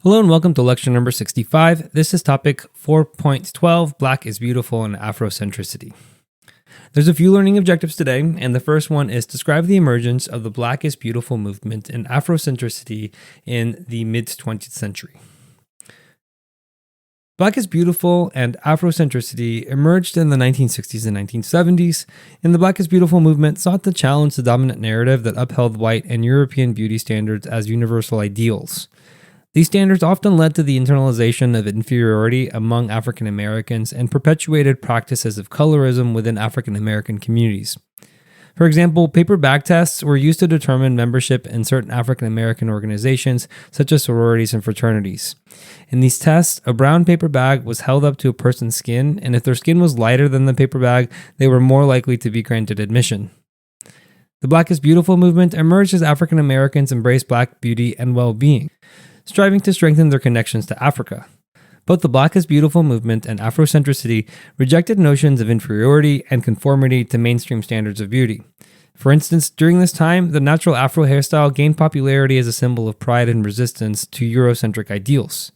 Hello and welcome to lecture number 65. This is topic 4.12, Black is Beautiful and Afrocentricity. There's a few learning objectives today, and the first one is describe the emergence of the Black is Beautiful movement and Afrocentricity in the mid-20th century. Black is Beautiful and Afrocentricity emerged in the 1960s and 1970s, and the Black is Beautiful movement sought to challenge the dominant narrative that upheld white and European beauty standards as universal ideals. These standards often led to the internalization of inferiority among African Americans and perpetuated practices of colorism within African American communities. For example, paper bag tests were used to determine membership in certain African American organizations, such as sororities and fraternities. In these tests, a brown paper bag was held up to a person's skin, and if their skin was lighter than the paper bag, they were more likely to be granted admission. The Black is Beautiful movement emerged as African Americans embraced Black beauty and well-being, striving to strengthen their connections to Africa. Both the Black is Beautiful movement and Afrocentricity rejected notions of inferiority and conformity to mainstream standards of beauty. For instance, during this time, the natural Afro hairstyle gained popularity as a symbol of pride and resistance to Eurocentric ideals.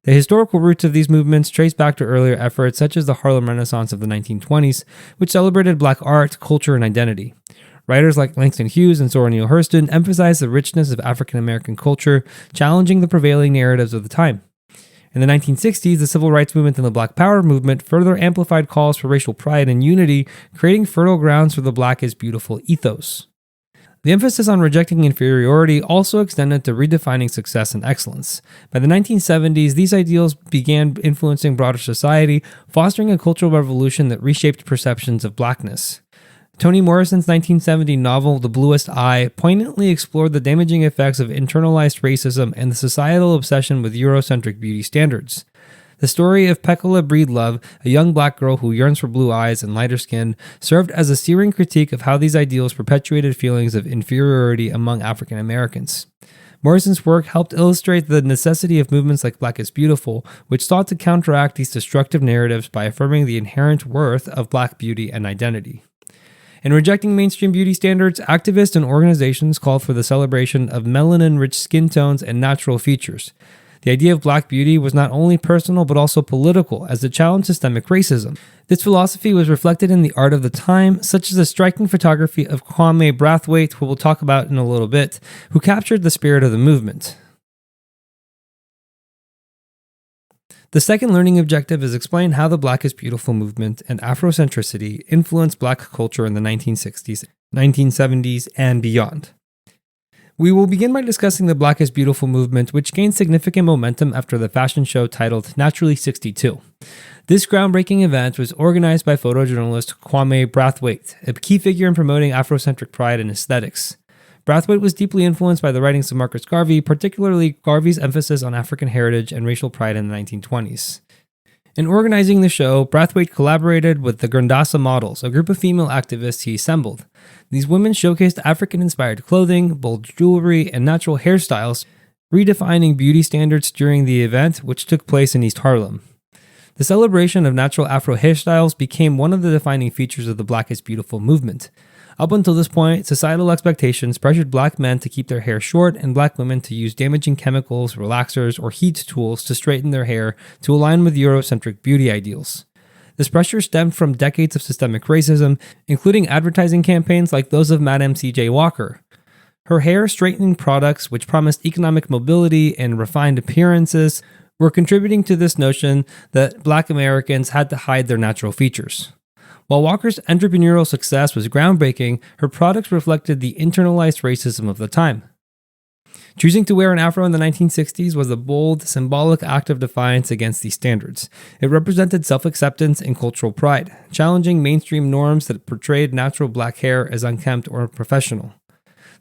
The historical roots of these movements trace back to earlier efforts such as the Harlem Renaissance of the 1920s, which celebrated Black art, culture, and identity. Writers like Langston Hughes and Zora Neale Hurston emphasized the richness of African American culture, challenging the prevailing narratives of the time. In the 1960s, the Civil Rights Movement and the Black Power movement further amplified calls for racial pride and unity, creating fertile grounds for the Black is Beautiful ethos. The emphasis on rejecting inferiority also extended to redefining success and excellence. By the 1970s, these ideals began influencing broader society, fostering a cultural revolution that reshaped perceptions of Blackness. Toni Morrison's 1970 novel, The Bluest Eye, poignantly explored the damaging effects of internalized racism and the societal obsession with Eurocentric beauty standards. The story of Pecola Breedlove, a young Black girl who yearns for blue eyes and lighter skin, served as a searing critique of how these ideals perpetuated feelings of inferiority among African Americans. Morrison's work helped illustrate the necessity of movements like Black is Beautiful, which sought to counteract these destructive narratives by affirming the inherent worth of Black beauty and identity. In rejecting mainstream beauty standards, activists and organizations called for the celebration of melanin-rich skin tones and natural features. The idea of Black beauty was not only personal but also political, as it challenged systemic racism. This philosophy was reflected in the art of the time, such as the striking photography of Kwame Brathwaite, who we'll talk about in a little bit, who captured the spirit of the movement. The second learning objective is explain how the Black is Beautiful movement and Afrocentricity influenced Black culture in the 1960s, 1970s, and beyond. We will begin by discussing the Black is Beautiful movement, which gained significant momentum after the fashion show titled Naturally 62. This groundbreaking event was organized by photojournalist Kwame Brathwaite, a key figure in promoting Afrocentric pride and aesthetics. Brathwaite was deeply influenced by the writings of Marcus Garvey, particularly Garvey's emphasis on African heritage and racial pride in the 1920s. In organizing the show, Brathwaite collaborated with the Grandassa Models, a group of female activists he assembled. These women showcased African-inspired clothing, bold jewelry, and natural hairstyles, redefining beauty standards during the event, which took place in East Harlem. The celebration of natural Afro hairstyles became one of the defining features of the Black is Beautiful movement. Up until this point, societal expectations pressured Black men to keep their hair short and Black women to use damaging chemicals, relaxers, or heat tools to straighten their hair to align with Eurocentric beauty ideals. This pressure stemmed from decades of systemic racism, including advertising campaigns like those of Madame C.J. Walker. Her hair straightening products, which promised economic mobility and refined appearances, were contributing to this notion that Black Americans had to hide their natural features. While Walker's entrepreneurial success was groundbreaking, her products reflected the internalized racism of the time. Choosing to wear an afro in the 1960s was a bold, symbolic act of defiance against these standards. It represented self-acceptance and cultural pride, challenging mainstream norms that portrayed natural Black hair as unkempt or unprofessional.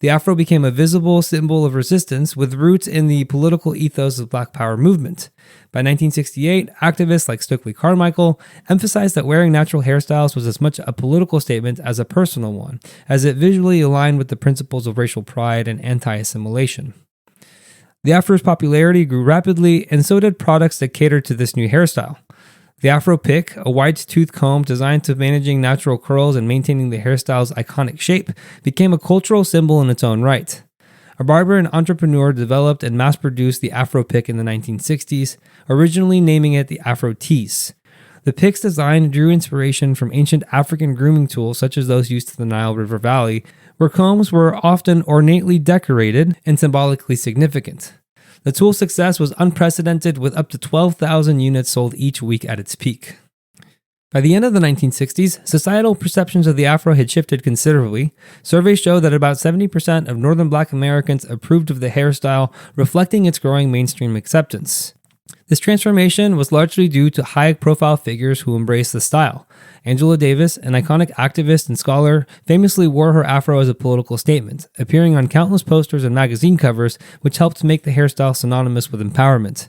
The afro became a visible symbol of resistance with roots in the political ethos of the Black Power movement. By 1968, activists like Stokely Carmichael emphasized that wearing natural hairstyles was as much a political statement as a personal one, as it visually aligned with the principles of racial pride and anti-assimilation. The afro's popularity grew rapidly, and so did products that catered to this new hairstyle. The Afro Pick, a wide tooth comb designed to managing natural curls and maintaining the hairstyle's iconic shape, became a cultural symbol in its own right. A barber and entrepreneur developed and mass-produced the Afro pick in the 1960s, originally naming it the Afro tease. The pick's design drew inspiration from ancient African grooming tools such as those used in the Nile River Valley, where combs were often ornately decorated and symbolically significant. The tool's success was unprecedented, with up to 12,000 units sold each week at its peak. By the end of the 1960s, societal perceptions of the Afro had shifted considerably. Surveys show that about 70% of Northern Black Americans approved of the hairstyle, reflecting its growing mainstream acceptance. This transformation was largely due to high-profile figures who embraced the style. Angela Davis, an iconic activist and scholar, famously wore her afro as a political statement, appearing on countless posters and magazine covers, which helped make the hairstyle synonymous with empowerment.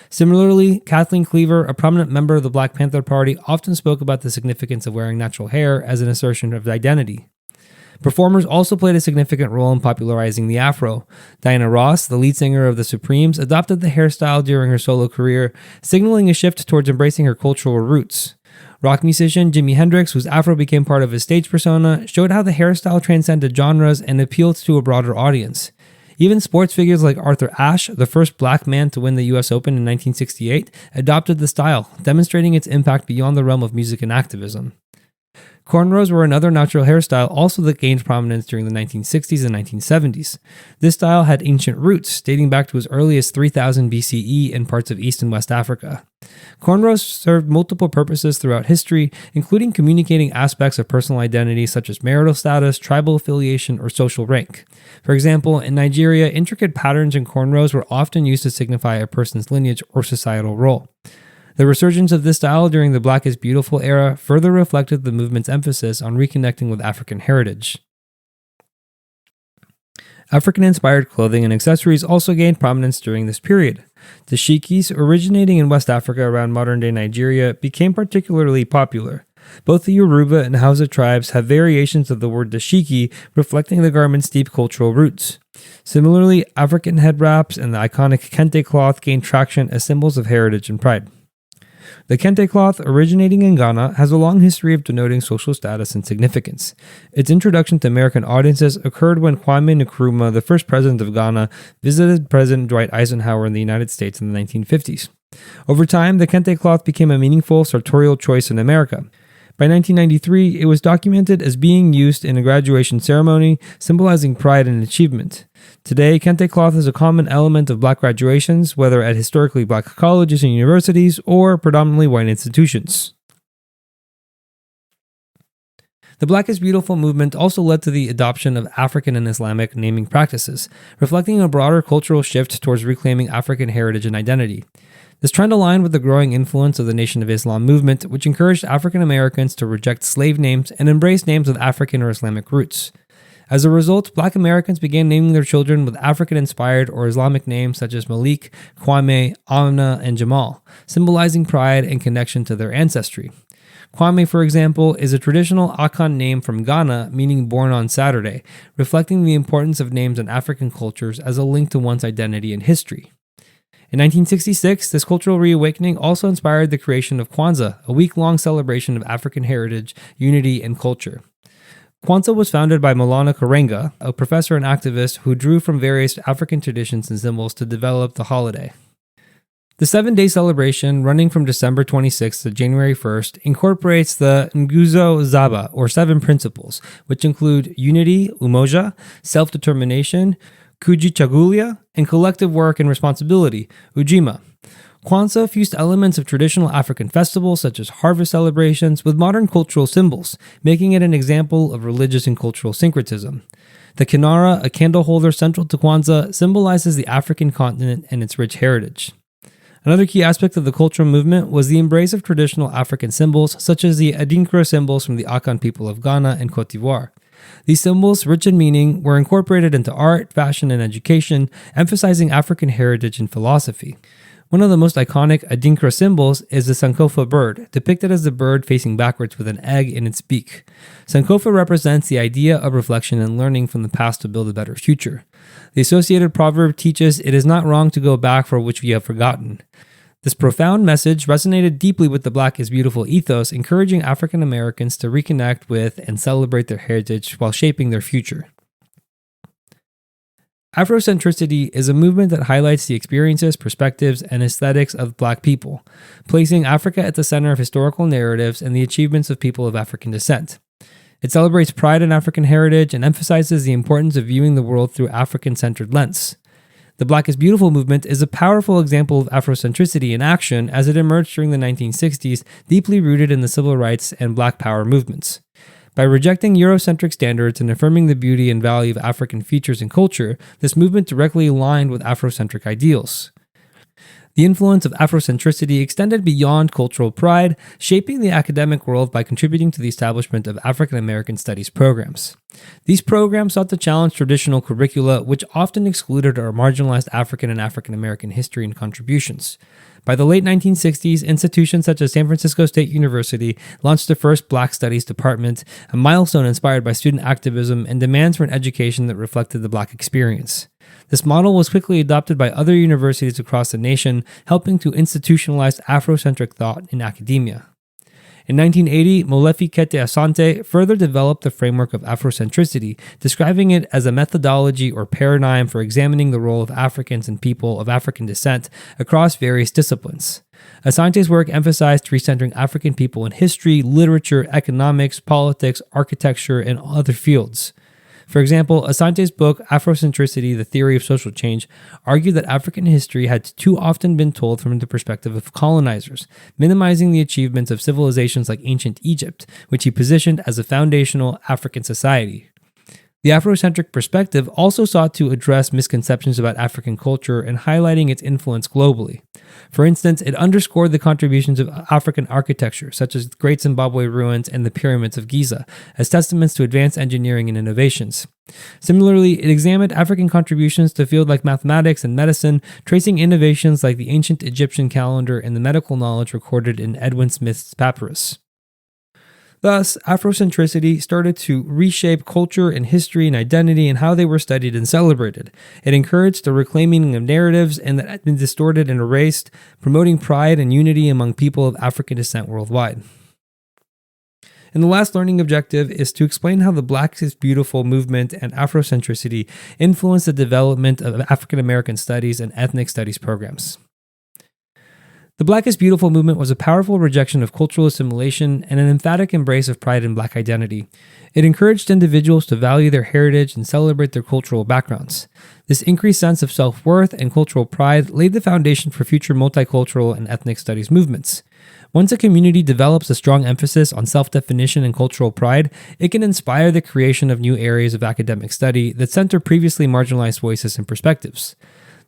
Similarly, Kathleen Cleaver, a prominent member of the Black Panther Party, often spoke about the significance of wearing natural hair as an assertion of identity. Performers also played a significant role in popularizing the afro. Diana Ross, the lead singer of the Supremes, adopted the hairstyle during her solo career, signaling a shift towards embracing her cultural roots. Rock musician Jimi Hendrix, whose afro became part of his stage persona, showed how the hairstyle transcended genres and appealed to a broader audience. Even sports figures like Arthur Ashe, the first black man to win the US Open in 1968, adopted the style, demonstrating its impact beyond the realm of music and activism. Cornrows were another natural hairstyle also that gained prominence during the 1960s and 1970s. This style had ancient roots, dating back to as early as 3000 BCE in parts of East and West Africa. Cornrows served multiple purposes throughout history, including communicating aspects of personal identity such as marital status, tribal affiliation, or social rank. For example, in Nigeria, intricate patterns in cornrows were often used to signify a person's lineage or societal role. The resurgence of this style during the Black is Beautiful era further reflected the movement's emphasis on reconnecting with African heritage. African-inspired clothing and accessories also gained prominence during this period. Dashikis, originating in West Africa around modern-day Nigeria, became particularly popular. Both the Yoruba and Hausa tribes have variations of the word dashiki, reflecting the garment's deep cultural roots. Similarly, African head wraps and the iconic kente cloth gained traction as symbols of heritage and pride. The kente cloth, originating in Ghana, has a long history of denoting social status and significance. Its introduction to American audiences occurred when Kwame Nkrumah, the first president of Ghana, visited President Dwight Eisenhower in the United States in the 1950s. Over time, the kente cloth became a meaningful sartorial choice in America. By 1993, it was documented as being used in a graduation ceremony, symbolizing pride and achievement. Today, kente cloth is a common element of Black graduations, whether at historically Black colleges and universities or predominantly white institutions. The Black is Beautiful movement also led to the adoption of African and Islamic naming practices, reflecting a broader cultural shift towards reclaiming African heritage and identity. This trend aligned with the growing influence of the Nation of Islam movement, which encouraged African Americans to reject slave names and embrace names with African or Islamic roots. As a result, Black Americans began naming their children with African-inspired or Islamic names such as Malik, Kwame, Amna, and Jamal, symbolizing pride and connection to their ancestry. Kwame, for example, is a traditional Akan name from Ghana meaning born on Saturday, reflecting the importance of names in African cultures as a link to one's identity and history. In 1966, this cultural reawakening also inspired the creation of Kwanzaa, a week-long celebration of African heritage, unity, and culture. Kwanzaa was founded by Maulana Karenga, a professor and activist who drew from various African traditions and symbols to develop the holiday. The 7-day celebration, running from December 26th to January 1st, incorporates the Nguzo Zaba, or 7 principles, which include unity, umoja, self-determination, kujichagulia, and collective work and responsibility, ujima. Kwanzaa fused elements of traditional African festivals such as harvest celebrations with modern cultural symbols, making it an example of religious and cultural syncretism. The kinara, a candle holder central to Kwanzaa, symbolizes the African continent and its rich heritage. Another key aspect of the cultural movement was the embrace of traditional African symbols such as the Adinkra symbols from the Akan people of Ghana and Cote d'Ivoire. These symbols, rich in meaning, were incorporated into art, fashion, and education, emphasizing African heritage and philosophy. One of the most iconic Adinkra symbols is the Sankofa bird, depicted as the bird facing backwards with an egg in its beak. Sankofa represents the idea of reflection and learning from the past to build a better future. The associated proverb teaches, "It is not wrong to go back for which we have forgotten." This profound message resonated deeply with the Black is Beautiful ethos, encouraging African Americans to reconnect with and celebrate their heritage while shaping their future. Afrocentricity is a movement that highlights the experiences, perspectives, and aesthetics of Black people, placing Africa at the center of historical narratives and the achievements of people of African descent. It celebrates pride in African heritage and emphasizes the importance of viewing the world through African-centered lens. The Black is Beautiful movement is a powerful example of Afrocentricity in action as it emerged during the 1960s, deeply rooted in the civil rights and Black power movements. By rejecting Eurocentric standards and affirming the beauty and value of African features and culture, this movement directly aligned with Afrocentric ideals. The influence of Afrocentricity extended beyond cultural pride, shaping the academic world by contributing to the establishment of African American studies programs. These programs sought to challenge traditional curricula, which often excluded or marginalized African and African American history and contributions. By the late 1960s, institutions such as San Francisco State University launched the first Black Studies department, a milestone inspired by student activism and demands for an education that reflected the Black experience. This model was quickly adopted by other universities across the nation, helping to institutionalize Afrocentric thought in academia. In 1980, Molefi Kete Asante further developed the framework of Afrocentricity, describing it as a methodology or paradigm for examining the role of Africans and people of African descent across various disciplines. Asante's work emphasized recentering African people in history, literature, economics, politics, architecture, and other fields. For example, Asante's book, Afrocentricity, The Theory of Social Change, argued that African history had too often been told from the perspective of colonizers, minimizing the achievements of civilizations like ancient Egypt, which he positioned as a foundational African society. The Afrocentric perspective also sought to address misconceptions about African culture and highlighting its influence globally. For instance, it underscored the contributions of African architecture, such as the Great Zimbabwe Ruins and the Pyramids of Giza, as testaments to advanced engineering and innovations. Similarly, it examined African contributions to fields like mathematics and medicine, tracing innovations like the ancient Egyptian calendar and the medical knowledge recorded in Edwin Smith's papyrus. Thus, Afrocentricity started to reshape culture and history and identity and how they were studied and celebrated. It encouraged the reclaiming of narratives and that had been distorted and erased, promoting pride and unity among people of African descent worldwide. And the last learning objective is to explain how the Black is Beautiful movement and Afrocentricity influenced the development of African American studies and ethnic studies programs. The Black is Beautiful movement was a powerful rejection of cultural assimilation and an emphatic embrace of pride in Black identity. It encouraged individuals to value their heritage and celebrate their cultural backgrounds. This increased sense of self-worth and cultural pride laid the foundation for future multicultural and ethnic studies movements. Once a community develops a strong emphasis on self-definition and cultural pride, it can inspire the creation of new areas of academic study that center previously marginalized voices and perspectives.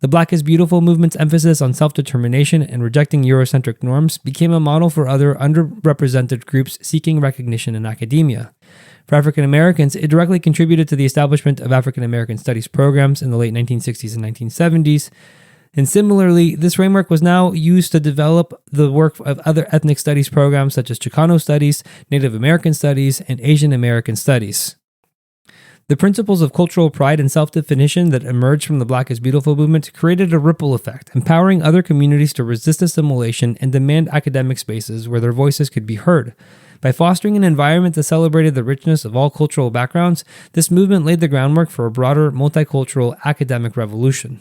The Black is Beautiful movement's emphasis on self-determination and rejecting Eurocentric norms became a model for other underrepresented groups seeking recognition in academia. For African Americans, it directly contributed to the establishment of African American studies programs in the late 1960s and 1970s. And similarly, this framework was now used to develop the work of other ethnic studies programs such as Chicano studies, Native American studies, and Asian American studies. The principles of cultural pride and self-definition that emerged from the Black is Beautiful movement created a ripple effect, empowering other communities to resist assimilation and demand academic spaces where their voices could be heard. By fostering an environment that celebrated the richness of all cultural backgrounds, this movement laid the groundwork for a broader multicultural academic revolution.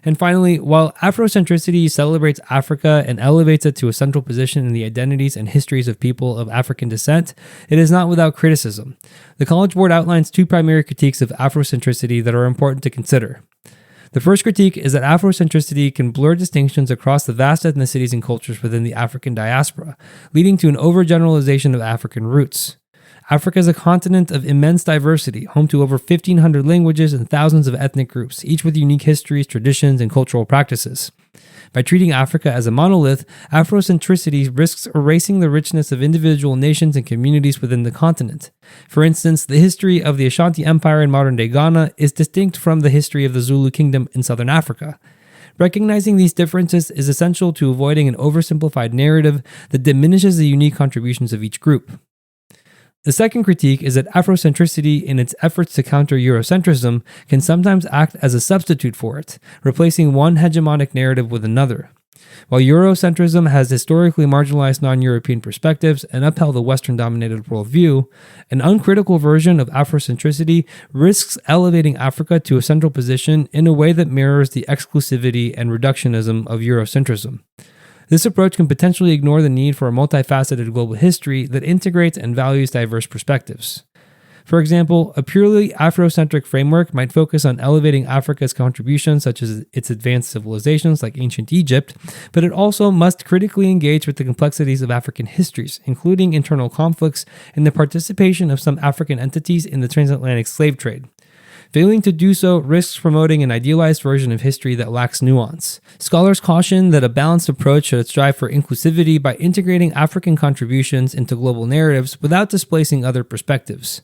And finally, while Afrocentricity celebrates Africa and elevates it to a central position in the identities and histories of people of African descent, it is not without criticism. The College Board outlines two primary critiques of Afrocentricity that are important to consider. The first critique is that Afrocentricity can blur distinctions across the vast ethnicities and cultures within the African diaspora, leading to an overgeneralization of African roots. Africa is a continent of immense diversity, home to over 1,500 languages and thousands of ethnic groups, each with unique histories, traditions, and cultural practices. By treating Africa as a monolith, Afrocentricity risks erasing the richness of individual nations and communities within the continent. For instance, the history of the Ashanti Empire in modern-day Ghana is distinct from the history of the Zulu Kingdom in southern Africa. Recognizing these differences is essential to avoiding an oversimplified narrative that diminishes the unique contributions of each group. The second critique is that Afrocentricity, in its efforts to counter Eurocentrism, can sometimes act as a substitute for it, replacing one hegemonic narrative with another. While Eurocentrism has historically marginalized non-European perspectives and upheld a Western-dominated worldview, an uncritical version of Afrocentricity risks elevating Africa to a central position in a way that mirrors the exclusivity and reductionism of Eurocentrism. This approach can potentially ignore the need for a multifaceted global history that integrates and values diverse perspectives. For example, a purely Afrocentric framework might focus on elevating Africa's contributions, such as its advanced civilizations like ancient Egypt, but it also must critically engage with the complexities of African histories, including internal conflicts and the participation of some African entities in the transatlantic slave trade. Failing to do so risks promoting an idealized version of history that lacks nuance. Scholars caution that a balanced approach should strive for inclusivity by integrating African contributions into global narratives without displacing other perspectives.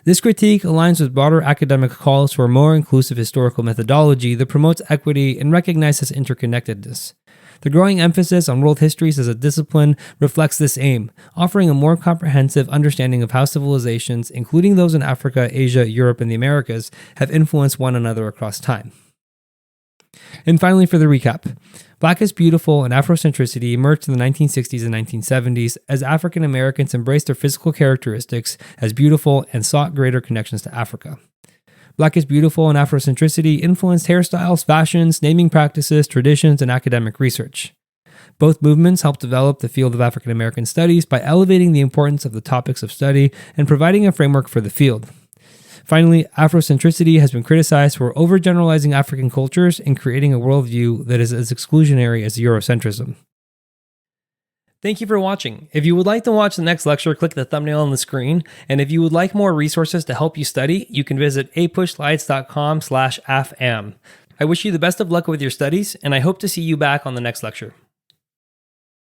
This critique aligns with broader academic calls for a more inclusive historical methodology that promotes equity and recognizes interconnectedness. The growing emphasis on world histories as a discipline reflects this aim, offering a more comprehensive understanding of how civilizations, including those in Africa, Asia, Europe, and the Americas, have influenced one another across time. And finally, for the recap, Black is Beautiful and Afrocentricity emerged in the 1960s and 1970s as African Americans embraced their physical characteristics as beautiful and sought greater connections to Africa. Black is Beautiful and Afrocentricity influenced hairstyles, fashions, naming practices, traditions, and academic research. Both movements helped develop the field of African American studies by elevating the importance of the topics of study and providing a framework for the field. Finally, Afrocentricity has been criticized for overgeneralizing African cultures and creating a worldview that is as exclusionary as Eurocentrism. Thank you for watching. If you would like to watch the next lecture, click the thumbnail on the screen. And if you would like more resources to help you study, you can visit apushlights.com/AFAM. I wish you the best of luck with your studies, and I hope to see you back on the next lecture.